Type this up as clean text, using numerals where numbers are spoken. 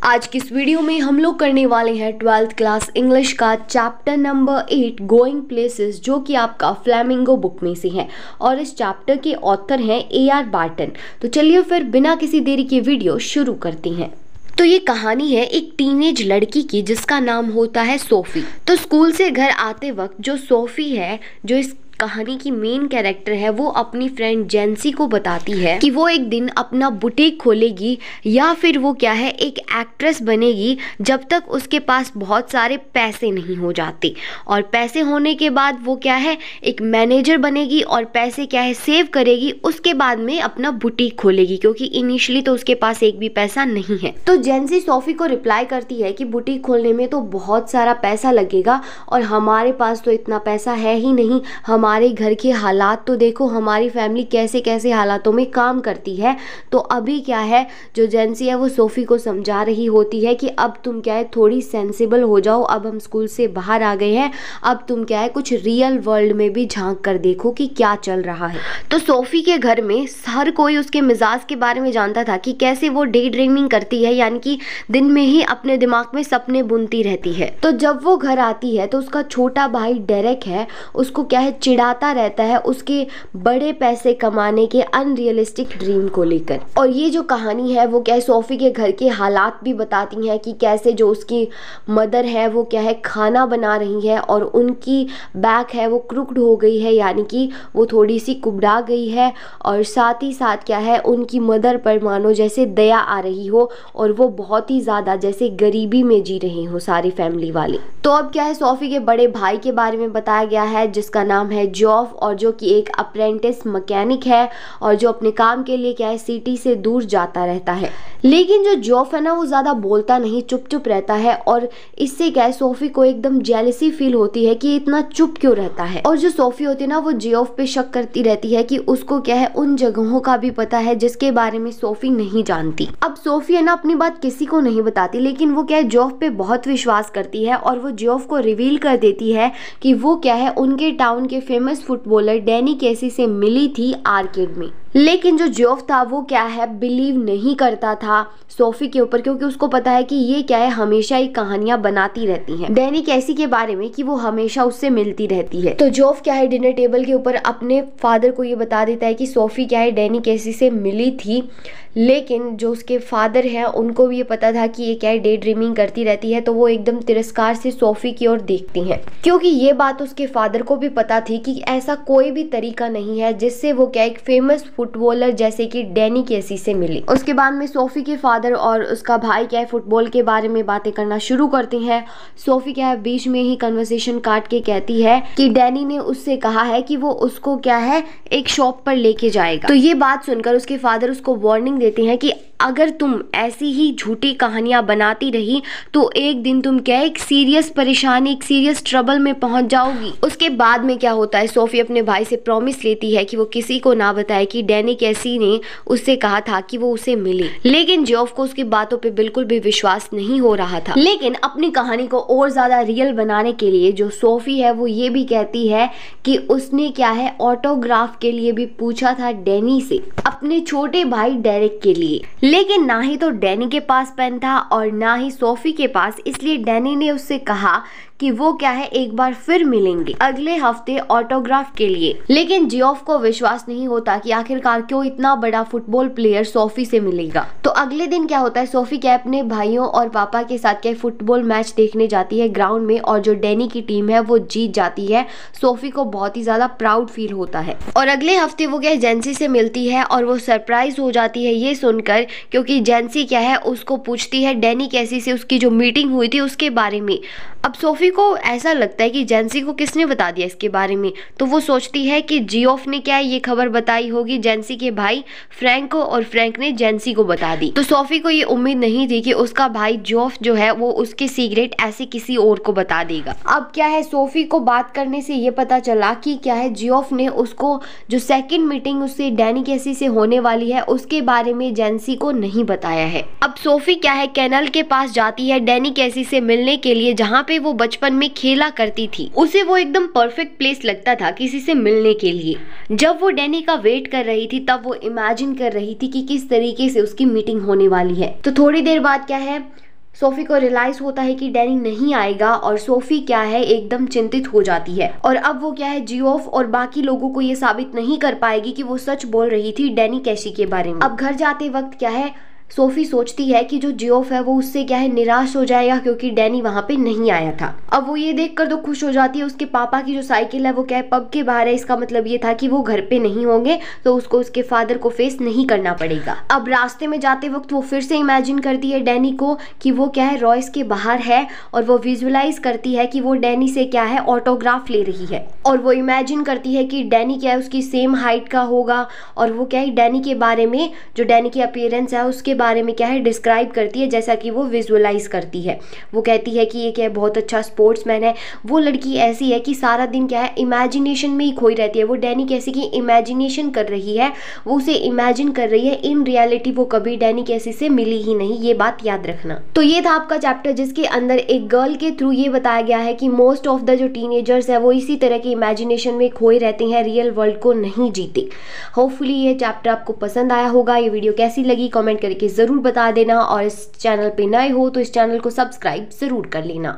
आज की इस वीडियो में हम लोग करने वाले हैं 12th क्लास इंग्लिश का चैप्टर नंबर 8 गोइंग प्लेसेस, जो कि आपका फ्लैमिंगो बुक में से है और इस चैप्टर के ऑथर हैं A.R. बार्टन। तो चलिए फिर बिना किसी देरी के वीडियो शुरू करते हैं। तो ये कहानी है एक टीनेज लड़की की जिसका नाम होता है सोफी। तो स्कूल से घर आते वक्त जो सोफी है, जो इस कहानी की मेन कैरेक्टर है, वो अपनी फ्रेंड जेंसी को बताती है कि वो एक दिन अपना बुटीक खोलेगी या फिर वो क्या है एक एक्ट्रेस बनेगी जब तक उसके पास बहुत सारे पैसे नहीं हो जाते। और पैसे होने के बाद वो क्या है एक मैनेजर बनेगी और पैसे क्या है सेव करेगी, उसके बाद में अपना बुटीक खोलेगी, क्योंकि इनिशियली तो उसके पास एक भी पैसा नहीं है। तो जेंसी सोफी को रिप्लाई करती है कि बुटीक खोलने में तो बहुत सारा पैसा लगेगा और हमारे पास तो इतना पैसा है ही नहीं। हमारे घर के हालात तो देखो, हमारी फैमिली कैसे कैसे हालातों में काम करती है। तो अभी क्या है जो जेंसी है वो सोफी को समझा रही होती है कि अब तुम क्या है थोड़ी सेंसिबल हो जाओ, अब हम स्कूल से बाहर आ गए हैं, अब तुम क्या है कुछ रियल वर्ल्ड में भी झांक कर देखो कि क्या चल रहा है। तो सोफी के घर में हर कोई उसके मिजाज के बारे में जानता था कि कैसे वो डे ड्रीमिंग करती है, यानी कि दिन में ही अपने दिमाग में सपने बुनती रहती है। तो जब वो घर आती है तो उसका छोटा भाई डेरेक है, उसको क्या है चिढ़ाता रहता है उसके बड़े पैसे कमाने के अनरियलिस्टिक ड्रीम को लेकर। और ये जो कहानी है वो क्या है सोफी के घर के हालात भी बताती है कि कैसे जो उसकी मदर है वो क्या है खाना बना रही है और उनकी बैक है वो क्रुक्ड हो गई है, यानी कि वो थोड़ी सी कुबड़ा गई है। और साथ ही साथ क्या है उनकी मदर पर मानो जैसे दया आ रही हो और वो बहुत ही ज़्यादा जैसे गरीबी में जी रहे हो सारी फैमिली वाले। तो अब क्या है सोफी के बड़े भाई के बारे में बताया गया है जिसका नाम है जॉफ, और जो कि एक अप्रेंटिस मैकेनिक है और जो अपने काम के लिए क्या है सिटी से दूर जाता रहता है। लेकिन जो जॉफ है ना वो ज़्यादा बोलता नहीं, चुप चुप रहता है और इससे क्या है सोफी को एकदम जेलसी फील होती है कि इतना चुप क्यों रहता है। और जो सोफी होती है ना वो जॉफ पे शक करती रहती है कि उसको क्या है उन जगहों का भी पता है जिसके बारे में सोफी नहीं जानती। अब सोफी है ना अपनी बात किसी को नहीं बताती, लेकिन वो क्या है जॉफ पे बहुत विश्वास करती है और वो जॉफ को रिवील कर देती है कि वो क्या है उनके टाउन के फेमस फुटबॉलर डैनी कैसी से मिली थी आर्केड में। लेकिन जो जॉफ था वो क्या है बिलीव नहीं करता था सोफी के ऊपर, क्योंकि उसको पता है कि ये क्या है हमेशा ही कहानियां बनाती रहती हैं डैनी कैसी के बारे में कि वो हमेशा उससे मिलती रहती है। तो जॉफ क्या है डिनर टेबल के ऊपर अपने फादर को ये बता देता है कि सोफी क्या है डैनी कैसी से मिली थी। लेकिन जो उसके फादर हैं उनको भी ये पता था कि ये क्या है डे ड्रीमिंग करती रहती है, तो वो एकदम तिरस्कार से सोफी की ओर देखती हैं, क्योंकि ये बात उसके फादर को भी पता थी कि ऐसा कोई भी तरीका नहीं है जिससे वो क्या एक फेमस फुटबॉलर जैसे कि डैनी कैसी से मिली। उसके बाद में सोफी के फादर और उसका भाई क्या है फुटबॉल के बारे में बातें करना शुरू करते हैं। सोफी क्या है बीच में ही कन्वर्सेशन काट के कहती है कि डैनी ने उससे कहा है कि वो उसको क्या है एक शॉप पर लेके जाएगा। तो ये बात सुनकर उसके फादर उसको वार्निंग देते हैं कि अगर तुम ऐसी ही झूठी कहानियां बनाती रही तो एक दिन तुम क्या एक सीरियस परेशानी, एक सीरियस ट्रबल में पहुंच जाओगी। उसके बाद में क्या होता है सोफी अपने भाई से प्रॉमिस लेती है कि वो किसी को ना बताए कि डैनी कैसी ने उससे कहा था कि वो उसे मिले। लेकिन जॉफ को उसकी बातों पे बिल्कुल भी विश्वास नहीं हो रहा था। लेकिन अपनी कहानी को और ज्यादा रियल बनाने के लिए जो सोफी है वो ये भी कहती है कि उसने क्या है ऑटोग्राफ के लिए भी पूछा था डैनी से, अपने छोटे भाई डेरेक के लिए। लेकिन ना ही तो डैनी के पास पेन था और ना ही सोफी के पास, इसलिए डैनी ने उससे कहा कि वो क्या है एक बार फिर मिलेंगे अगले हफ्ते ऑटोग्राफ के लिए। लेकिन जियोफ को विश्वास नहीं होता कि आखिरकार क्यों इतना बड़ा फुटबॉल प्लेयर सोफी से मिलेगा। तो अगले दिन क्या होता है सोफी क्या अपने भाइयों और पापा के साथ क्या फुटबॉल मैच देखने जाती है ग्राउंड में, और जो डैनी की टीम है वो जीत जाती है। सोफी को बहुत ही ज्यादा प्राउड फील होता है और अगले हफ्ते वो क्या जेंसी से मिलती है और वो सरप्राइज हो जाती है ये सुनकर, क्योंकि जेंसी क्या है उसको पूछती है डैनी कैसी से उसकी जो मीटिंग हुई थी उसके बारे में। अब सोफी को ऐसा लगता है कि जेंसी को किसने बता दिया इसके बारे में, तो वो सोचती है कि जियोफ ने क्या ये खबर बताई होगी जेंसी के भाई फ्रैंक को, और फ्रैंक ने जेंसी को बता दी। तो सोफी को ये उम्मीद नहीं थी कि उसका भाई जॉफ जो है वो उसके सीक्रेट ऐसे किसी और को बता देगा। अब क्या है सोफी को बात करने से ये पता चला कि क्या है जियोफ ने उसको जो सेकंड मीटिंग उससे डैनी कैसी से होने वाली है उसके बारे में जेंसी को नहीं बताया है। अब सोफी क्या है कैनल के पास जाती है डैनी कैसी से मिलने के लिए, जहाँ पे वो बचपन में खेला करती थी। उसे वो एकदम परफेक्ट प्लेस लगता था किसी से मिलने के लिए। जब वो डैनी का वेट कर रही थी तब वो इमेजिन कर रही थी कि किस तरीके से उसकी मीटिंग होने वाली है। तो थोड़ी देर बाद क्या है सोफी को रियलाइज होता है कि डैनी नहीं आएगा और सोफी क्या है एकदम चिंतित हो जाती है और अब वो क्या है जियोफ और बाकी लोगों को ये साबित नहीं कर पाएगी कि वो सच बोल रही थी डैनी कैशी के बारे में। अब घर जाते वक्त क्या है सोफी सोचती है कि जो जियोफ है वो उससे क्या है निराश हो जाएगा क्योंकि डैनी वहां पे नहीं आया था। अब वो ये देखकर तो खुश हो जाती है, उसके पापा की जो साइकिल है वो क्या है पब के बाहर है, इसका मतलब ये था कि वो घर पे नहीं होंगे तो उसको उसके फादर को फेस नहीं करना पड़ेगा। अब रास्ते में जाते वक्त वो फिर से इमेजिन करती है डैनी को कि वो क्या है रॉयस के बाहर है और वो विजुअलाइज करती है कि वो डैनी से क्या है ऑटोग्राफ ले रही है और वो इमेजिन करती है कि डैनी क्या है उसकी सेम हाइट का होगा और वो क्या है डैनी के बारे में जो डैनी की अपीयरेंस है उसके बारे में क्या है डिस्क्राइब करती है जैसा कि वो विजुअलाइज करती है। वो कहती है कि ये क्या है बहुत अच्छा स्पोर्ट्समैन है। वो लड़की ऐसी है कि सारा दिन क्या है इमेजिनेशन में ही खोई रहती है। वो डैनी कैसी की इमेजिनेशन कर रही है, वो उसे इमेजिन कर रही है, इन रियलिटी वो कभी डैनी कैसी से मिली ही नहीं, ये बात याद रखना। तो ये था आपका चैप्टर जिसके अंदर एक गर्ल के थ्रू ये बताया गया है कि मोस्ट ऑफ द जो टीनेजर्स है वो इसी तरह के इमेजिनेशन में खोए रहते हैं, रियल वर्ल्ड को नहीं जीते। होपफुली ये चैप्टर आपको पसंद आया होगा। ये वीडियो कैसी लगी कमेंट करके जरूर बता देना और इस चैनल पे नए हो तो इस चैनल को सब्सक्राइब जरूर कर लेना।